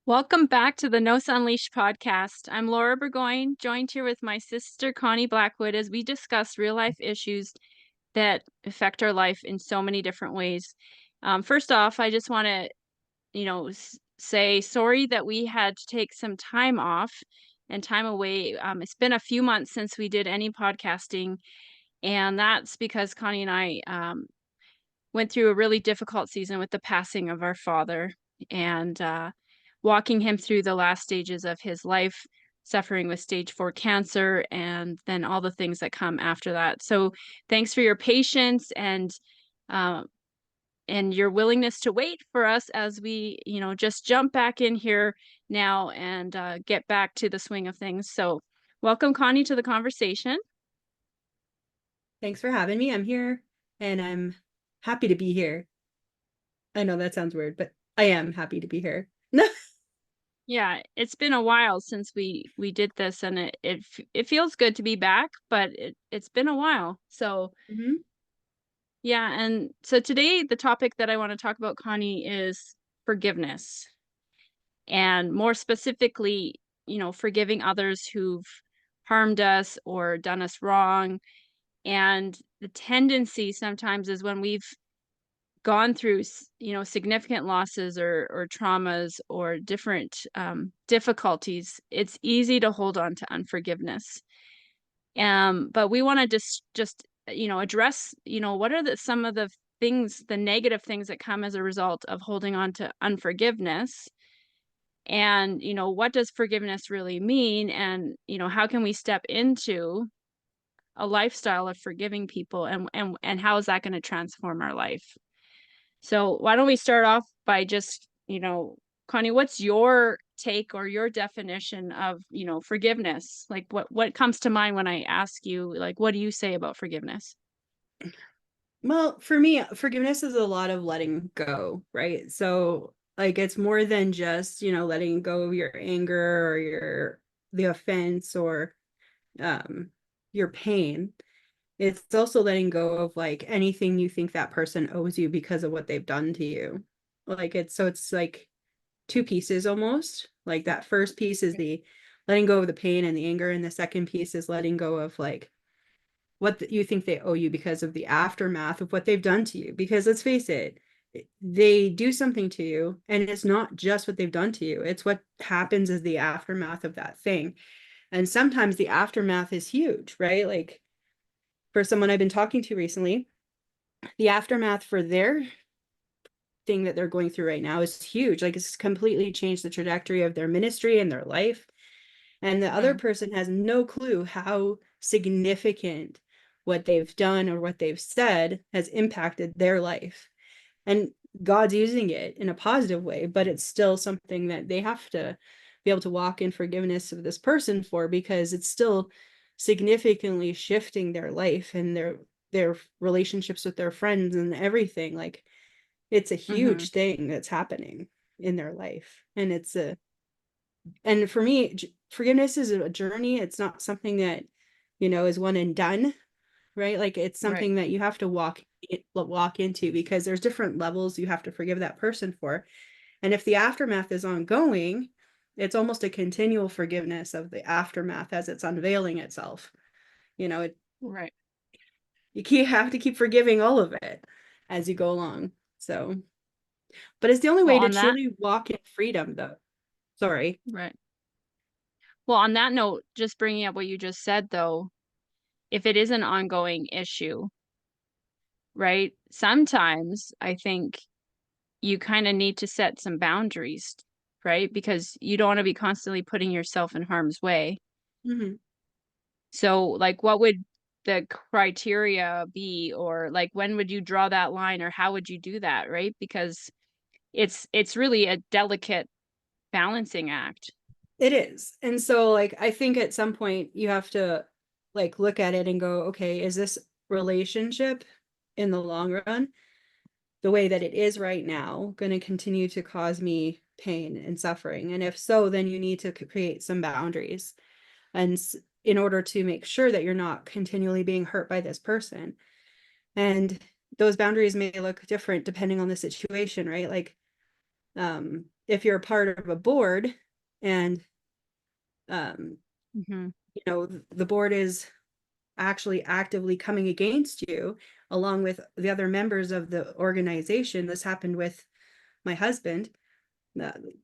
Welcome back to the No Unleashed podcast. I'm Laura Burgoyne, joined here with my sister Connie Blackwood as we discuss real life issues that affect our life in so many different ways. First off, I just want to, say sorry that we had to take some time off and time away. It's been a few months since we did any podcasting, and that's because Connie and I went through a really difficult season with the passing of our father. And walking him through the last stages of his life, suffering with stage 4 cancer, and then all the things that come after that. So thanks for your patience uh, and your willingness to wait for us as we, just jump back in here now and get back to the swing of things. So welcome, Connie, to the conversation. Thanks for having me. I'm here and I'm happy to be here. I know that sounds weird, but I am happy to be here. Yeah, it's been a while since we did this, and it feels good to be back, but it's been a while. So Mhm. yeah, and so today the topic that I want to talk about, Connie, is forgiveness. And more specifically, forgiving others who've harmed us or done us wrong. And the tendency sometimes is when we've gone through, significant losses or traumas or different difficulties, it's easy to hold on to unforgiveness. But we want to just address, what are some of the things, the negative things that come as a result of holding on to unforgiveness, and what does forgiveness really mean, and how can we step into a lifestyle of forgiving people, and how is that going to transform our life? So why don't we start off by just, Connie, what's your take or your definition of, forgiveness? Like what comes to mind when I ask you, like, what do you say about forgiveness? Well, for me, forgiveness is a lot of letting go, right? So, like, it's more than just, letting go of your anger or the offense or um your pain. It's also letting go of like anything you think that person owes you because of what they've done to you. It's like two pieces almost. Like that first piece is the letting go of the pain and the anger, and the second piece is letting go of like you think they owe you because of the aftermath of what they've done to you. Because let's face it, they do something to you, and it's not just what they've done to you, it's what happens as the aftermath of that thing. And sometimes the aftermath is huge, right? Like for someone I've been talking to recently, the aftermath for their thing that they're going through right now is huge. Like it's completely changed the trajectory of their ministry and their life. And the other Mm. person has no clue how significant what they've done or what they've said has impacted their life. And God's using it in a positive way, but it's still something that they have to be able to walk in forgiveness of this person for, because it's still significantly shifting their life and their relationships with their friends and everything. Like it's a Mm-hmm. huge thing that's happening in their life. And for me, forgiveness is a journey. It's not something that, is one and done, right? Like it's Right. something that you have to walk into, because there's different levels you have to forgive that person for. And if the aftermath is ongoing, it's almost a continual forgiveness of the aftermath as it's unveiling itself. You know, it, Right. have to keep forgiving all of it as you go along. So, but it's the only Well, way to on that, truly walk in freedom, though. Sorry. right. Well, on that note, just bringing up what you just said, though, if it is an ongoing issue, right? Sometimes I think you kind of need to set some boundaries, right? Because you don't want to be constantly putting yourself in harm's way. Mm-hmm. So, like, what would the criteria be, or like, when would you draw that line, or how would you do that, right? Because it's really a delicate balancing act. It is. And so like I think at some point you have to like look at it and go, okay, is this relationship in the long run, the way that it is right now, going to continue to cause me pain and suffering? And if so, then you need to create some boundaries and in order to make sure that you're not continually being hurt by this person. And those boundaries may look different depending on the situation, right? Like if you're a part of a board and um, Mhm. you know, the board is actually actively coming against you along with the other members of the organization. This happened with my husband. The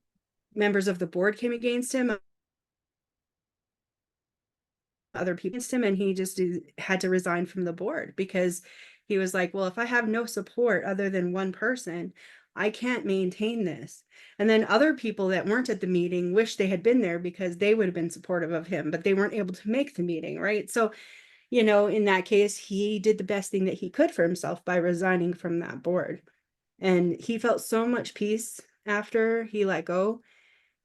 members of the board came against him, other people against him, and he just had to resign from the board because he was like, well, if I have no support other than one person, I can't maintain this. And then other people that weren't at the meeting wish they had been there because they would have been supportive of him, but they weren't able to make the meeting, right? So, you know, in that case, he did the best thing that he could for himself by resigning from that board. And he felt so much peace after he let go,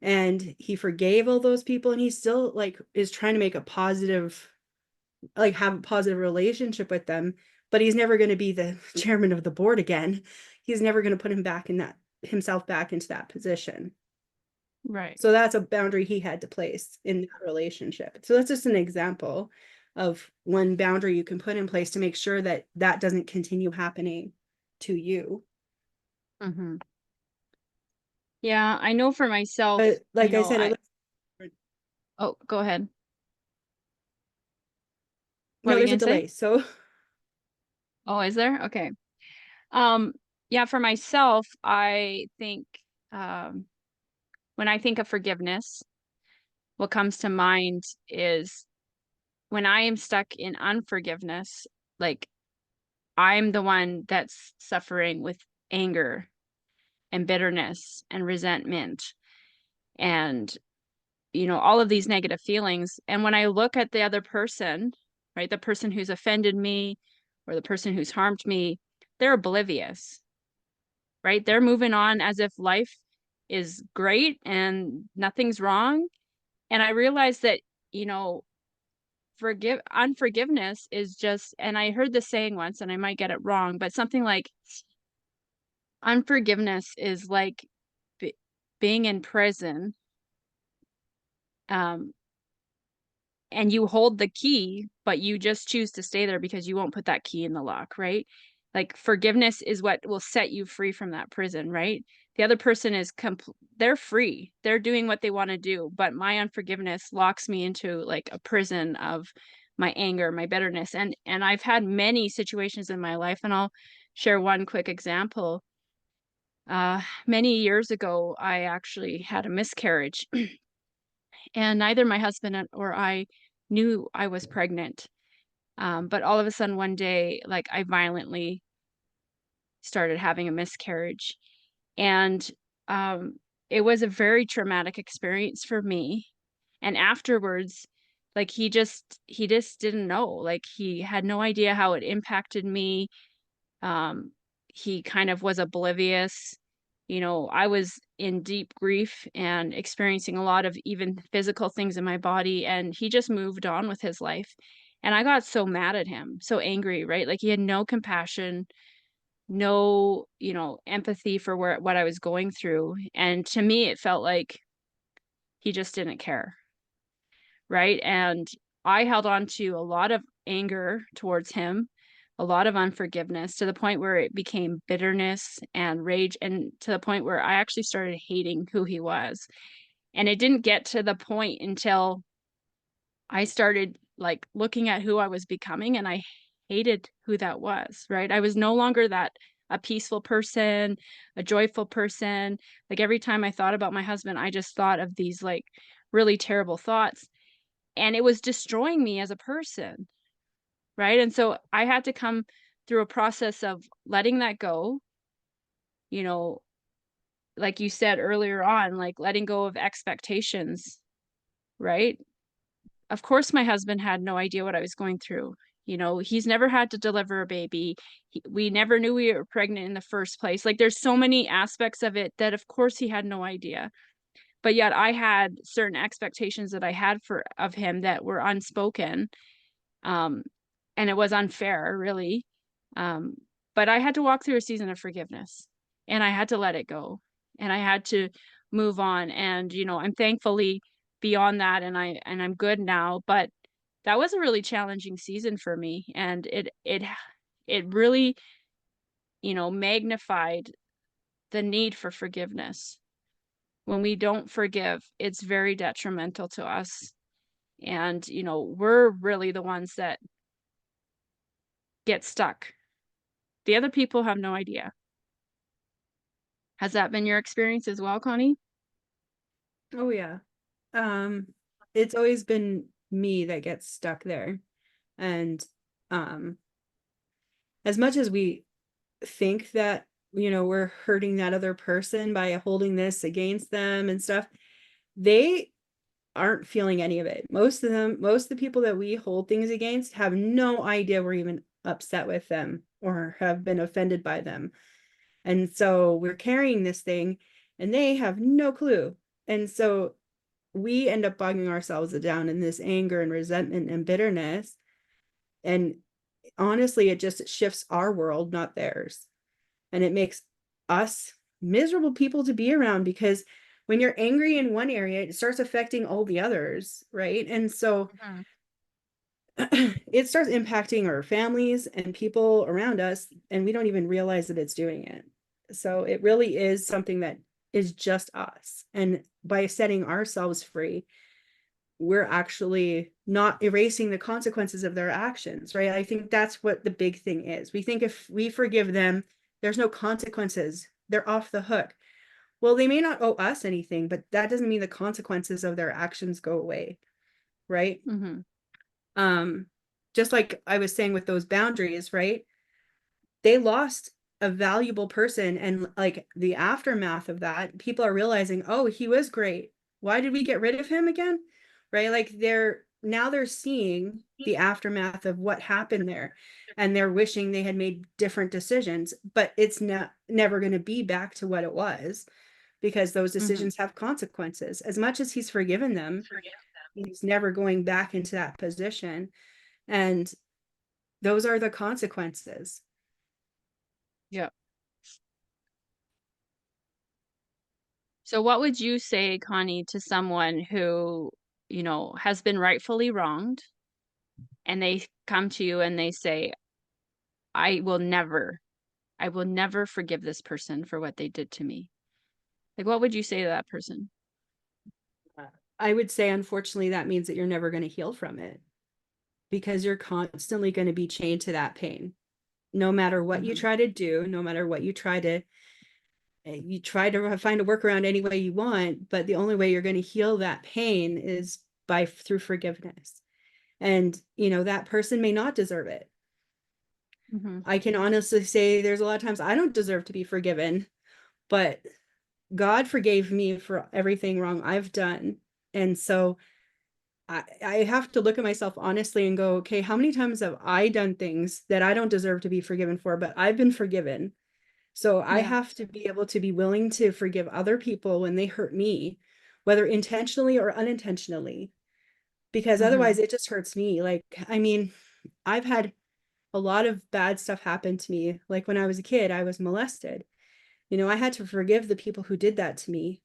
and he forgave all those people, and he still like is trying to make a positive, like have a positive relationship with them, but he's never going to be the chairman of the board again. He's never going to put himself back into that position. Right. So that's a boundary he had to place in that relationship. So that's just an example of one boundary you can put in place to make sure that that doesn't continue happening to you. Mhm. Yeah, I know for myself, But you like I know, said, it I looks, oh, go ahead. What no, were you there's a gonna say? delay. So Oh, is there? Okay. Um, yeah, for myself, I think, um, when I think of forgiveness, what comes to mind is when I am stuck in unforgiveness, like I'm the one that's suffering with anger and bitterness and resentment and, all of these negative feelings. And when I look at the other person, right, the person who's offended me or the person who's harmed me, they're oblivious, right? They're moving on as if life is great and nothing's wrong. And I realized that, you know, forgive unforgiveness is just, and I heard this saying once and I might get it wrong, but something like unforgiveness is like be being in prison, um, and you hold the key, but you just choose to stay there because you won't put that key in the lock, right? Like forgiveness is what will set you free from that prison, right? The other person is they're free. They're doing what they want to do, but my unforgiveness locks me into like a prison of my anger, my bitterness. And I've had many situations in my life, and I'll share one quick example. Many years ago, I actually had a miscarriage, and neither my husband or I knew I was pregnant. But all of a sudden, one day, like I violently started having a miscarriage, and um, it was a very traumatic experience for me. And afterwards, like he just didn't know. Like he had no idea how it impacted me. Um, he kind of was oblivious. I was in deep grief and experiencing a lot of even physical things in my body, and he just moved on with his life. And I got so mad at him, so angry, right? Like he had no compassion, no, empathy for what I was going through. And to me, it felt like he just didn't care, right? And I held on to a lot of anger towards him, a lot of unforgiveness to the point where it became bitterness and rage, and to the point where I actually started hating who he was. And it didn't get to the point until I started like looking at who I was becoming, and I hated who that was, right? I was no longer that a peaceful person, a joyful person. Like every time I thought about my husband, I just thought of these like really terrible thoughts, and it was destroying me as a person, right? And so I had to come through a process of letting that go, you know, like you said earlier on, like letting go of expectations, right? Of course, my husband had no idea what I was going through. He's never had to deliver a baby. We never knew we were pregnant in the first place. Like, there's so many aspects of it that, of course, he had no idea. But yet, I had certain expectations that I had of him that were unspoken, um, and it was unfair, really. Um, but I had to walk through a season of forgiveness, and I had to let it go, and I had to move on. And I'm thankfully beyond that, and I'm good now. But that was a really challenging season for me, and it really magnified the need for forgiveness. when we don't forgive, it's very detrimental to us. And, we're really the ones that get stuck. The other people have no idea. Has that been your experience as well, Connie? Oh yeah. Um, it's always been me that gets stuck there. And um, as much as we think that, we're hurting that other person by holding this against them and stuff, they aren't feeling any of it. Most of the people that we hold things against have no idea we're even upset with them or have been offended by them. And so we're carrying this thing and they have no clue. And so we end up bogging ourselves down in this anger and resentment and bitterness. And honestly, it just shifts our world, not theirs. And it makes us miserable people to be around, because when you're angry in one area, it starts affecting all the others, right? And so Mhm. it starts impacting our families and people around us, and we don't even realize that it's doing it. So it really is something that is just us. And by setting ourselves free, we're actually not erasing the consequences of their actions, right? I think that's what the big thing is. We think if we forgive them, there's no consequences. They're off the hook. Well, they may not owe us anything, but that doesn't mean the consequences of their actions go away, right? Mhm. Um, just like I was saying with those boundaries, right? They lost a valuable person, and like the aftermath of that, people are realizing, oh, he was great, why did we get rid of him again, right? Like they're seeing the aftermath of what happened there, and they're wishing they had made different decisions, but it's not never going to be back to what it was, because those Mhm. decisions have consequences. As much as he's forgiven them, he's never going back into that position, and those are the consequences. Yep. So what would you say, Connie, to someone who, has been rightfully wronged and they come to you and they say, I will never, I will never forgive this person for what they did to me. Like, what would you say to that person? I would say, unfortunately, that means that you're never going to heal from it, because you're constantly going to be chained to that pain. No matter what you Mhm. try to do, no matter what you try to find a workaround any way you want, but the only way you're going to heal that pain is through forgiveness. And, that person may not deserve it. Mhm. I can honestly say there's a lot of times I don't deserve to be forgiven, but God forgave me for everything wrong I've done. And so I have to look at myself honestly and go, okay, how many times have I done things that I don't deserve to be forgiven for, but I've been forgiven? So I Yeah. have to be able to be willing to forgive other people when they hurt me, whether intentionally or unintentionally, because otherwise Mhm. it just hurts me. Like, I mean, I've had a lot of bad stuff happen to me. Like when I was a kid, I was molested. I had to forgive the people who did that to me,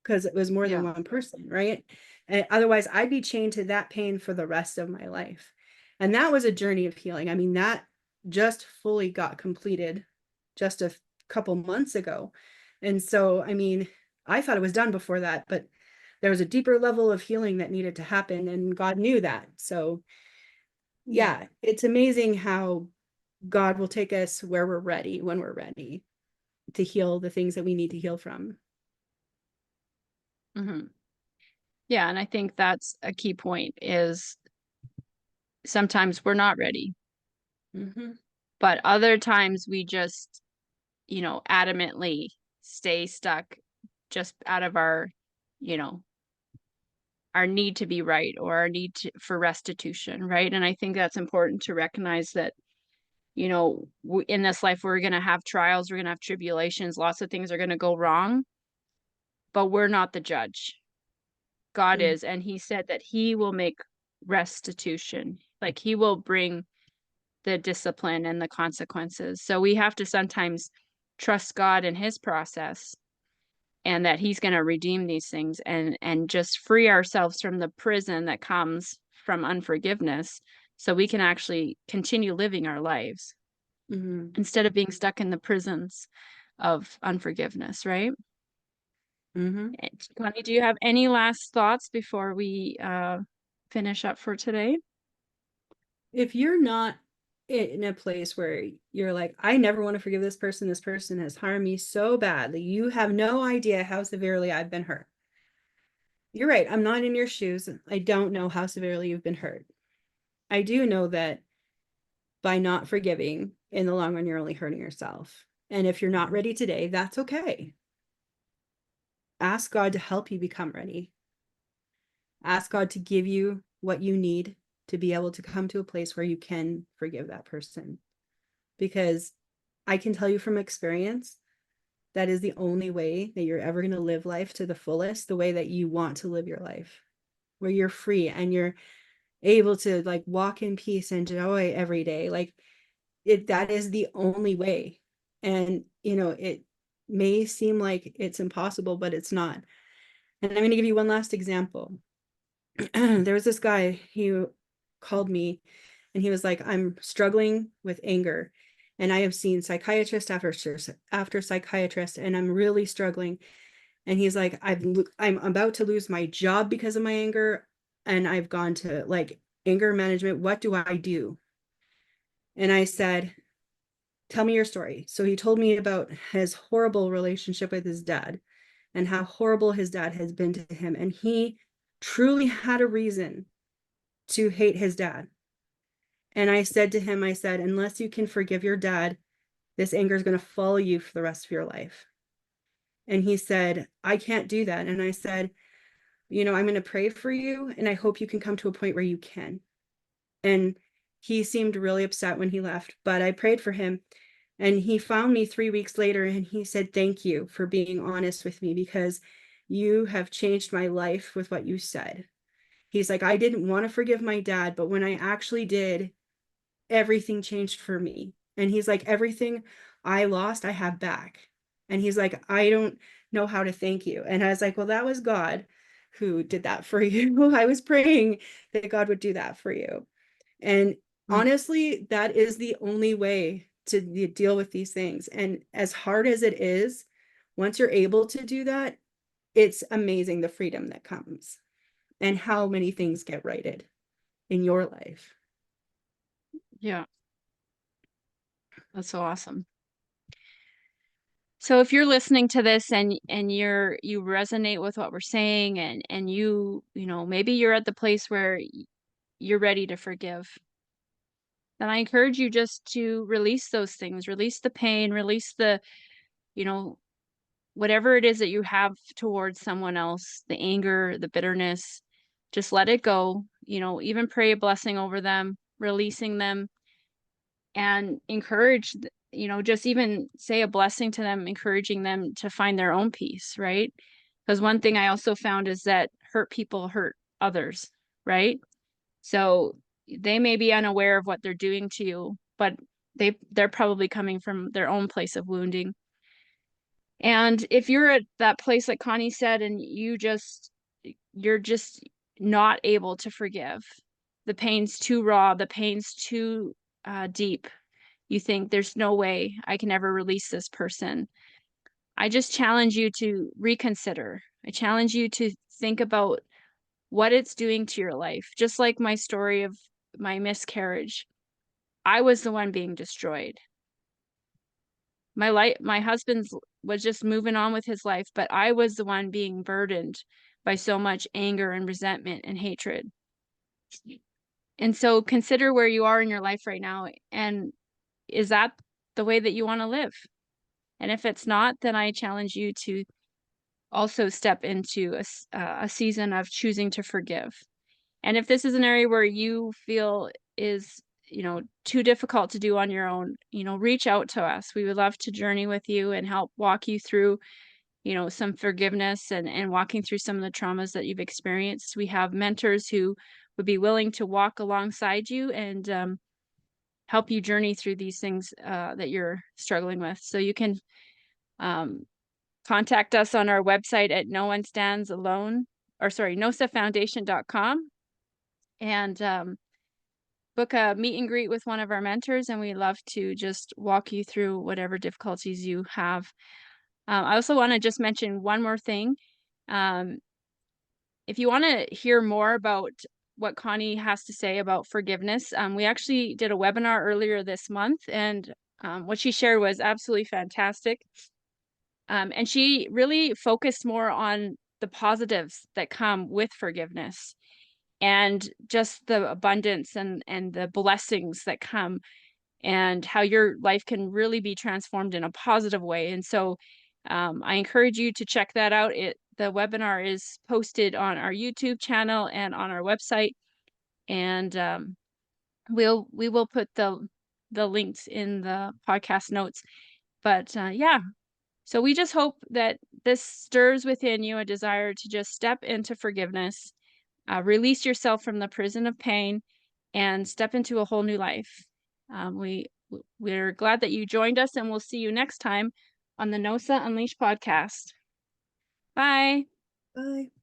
because it was more than Yeah. one person, right? And otherwise, I'd be chained to that pain for the rest of my life. And that was a journey of healing. I mean, that just fully got completed just a couple months ago. And so, I mean, I thought it was done before that, but there was a deeper level of healing that needed to happen, and God knew that. So, Yeah. yeah, it's amazing how God will take us where we're ready, when we're ready to heal the things that we need to heal from. Mhm. Yeah, and I think that's a key point is sometimes we're not ready, Mm-hmm. but other times we just, adamantly stay stuck just out of you know, our need to be right or our need for restitution, right? And I think that's important to recognize that, in this life, we're going to have trials, we're going to have tribulations, lots of things are going to go wrong, but we're not the judge. God is. And he said that he will make restitution, like he will bring the discipline and the consequences. So we have to sometimes trust God in his process and that he's going to redeem these things and just free ourselves from the prison that comes from unforgiveness so we can actually continue living our lives Mm-hmm. instead of being stuck in the prisons of unforgiveness, right? Mhm. Connie, do you have any last thoughts before we finish up for today? If you're not in a place where you're like, I never want to forgive this person has harmed me so badly, you have no idea how severely I've been hurt. You're right. I'm not in your shoes. I don't know how severely you've been hurt. I do know that by not forgiving, in the long run, you're only hurting yourself. And if you're not ready today, that's okay. Ask God to help you become ready. Ask God to give you what you need to be able to come to a place where you can forgive that person. Because I can tell you from experience, that is the only way that you're ever going to live life to the fullest, the way that you want to live your life, where you're free and you're able to like walk in peace and joy every day. Like that is the only way. And, it may seem like it's impossible, but it's not. And I'm going to give you one last example. There was this guy, he called me and he was like, I'm struggling with anger. And I have seen psychiatrist after psychiatrist, and I'm really struggling. And he's like, I'm about to lose my job because of my anger. And I've gone to like anger management. What do I do? And I said, tell me your story. So he told me about his horrible relationship with his dad and how horrible his dad has been to him. And he truly had a reason to hate his dad. And I said to him, I said, unless you can forgive your dad, this anger is going to follow you for the rest of your life. And he said, I can't do that. And I said, I'm going to pray for you. And I hope you can come to a point where you can. And he seemed really upset when he left, but I prayed for him. And he found me 3 weeks later and he said, thank you for being honest with me because you have changed my life with what you said. He's like, I didn't want to forgive my dad, but when I actually did, everything changed for me. And he's like, everything I lost, I have back. And he's like, I don't know how to thank you. And I was like, well, that was God who did that for you. I was praying that God would do that for you. And Mm. honestly, that is the only way to deal with these things. And as hard as it is, once you're able to do that, it's amazing the freedom that comes and how many things get righted in your life. Yeah, that's so awesome. So if you're listening to this and you resonate with what we're saying and maybe you're at the place where you're ready to forgive, then I encourage you just to release those things, release the pain, release you know, whatever it is that you have towards someone else, the anger, the bitterness, just let it go. Even pray a blessing over them, releasing them, and just even say a blessing to them, encouraging them to find their own peace, right? Because one thing I also found is that hurt people hurt others, right? So they may be unaware of what they're doing to you, but they're probably coming from their own place of wounding. And if you're at that place, like Connie said, and you're just not able to forgive, the pain's too raw, the pain's too deep. You think there's no way I can ever release this person. I just challenge you to reconsider. I challenge you to think about what it's doing to your life. Just like my story of my miscarriage, I was the one being destroyed. My husband's was just moving on with his life, but I was the one being burdened by so much anger and resentment and hatred. And so consider where you are in your life right now, and is that the way that you want to live? And if it's not, then I challenge you to also step into a season of choosing to forgive. And if this is an area where you feel is, too difficult to do on your own, reach out to us. We would love to journey with you and help walk you through, some forgiveness and walking through some of the traumas that you've experienced. We have mentors who would be willing to walk alongside you and help you journey through these things that you're struggling with. So you can um, contact us on our website at no one stands alone, or sorry, nosafoundation.com, and book a meet and greet with one of our mentors, and we love to just walk you through whatever difficulties you have. I also want to just mention one more thing. Um, if you want to hear more about what Connie has to say about forgiveness, we actually did a webinar earlier this month, and what she shared was absolutely fantastic. And she really focused more on the positives that come with forgiveness and just the abundance and the blessings that come and how your life can really be transformed in a positive way. And so I encourage you to check that out. The webinar is posted on our YouTube channel and on our website, and we will put the links in the podcast notes. But yeah, so we just hope that this stirs within you a desire to just step into forgiveness, release yourself from the prison of pain, and step into a whole new life. We're glad that you joined us, and we'll see you next time on the NOSA Unleashed podcast. Bye. Bye.